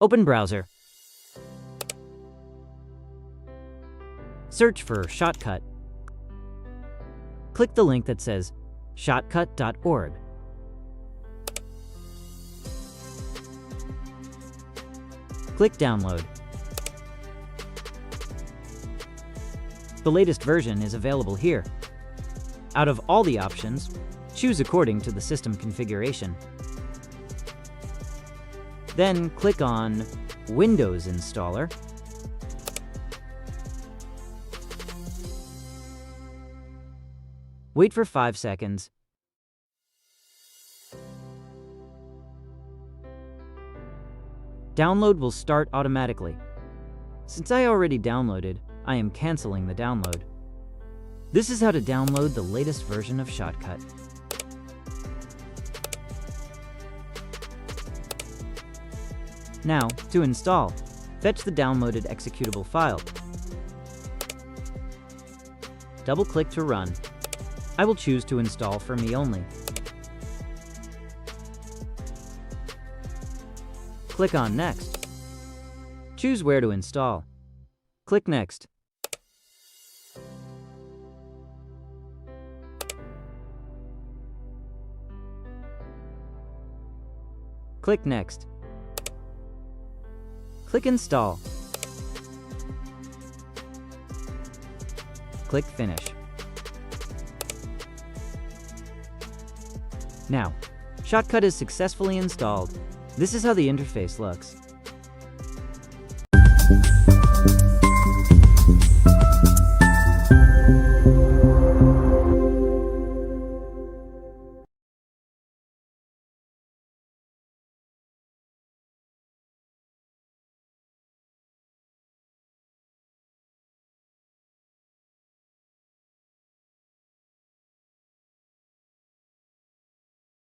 Open browser. Search for Shotcut. Click the link that says shotcut.org. Click Download. The latest version is available here. Out of all the options, choose according to the system configuration. Then click on Windows Installer. Wait for 5 seconds. Download will start automatically. Since I already downloaded, I am canceling the download. This is how to download the latest version of Shotcut. Now, to install, fetch the downloaded executable file. Double-click to run. I will choose to install for me only. Click on Next. Choose where to install. Click Next. Click Next. Click Install. Click Finish. Now, Shotcut is successfully installed. This is how the interface looks.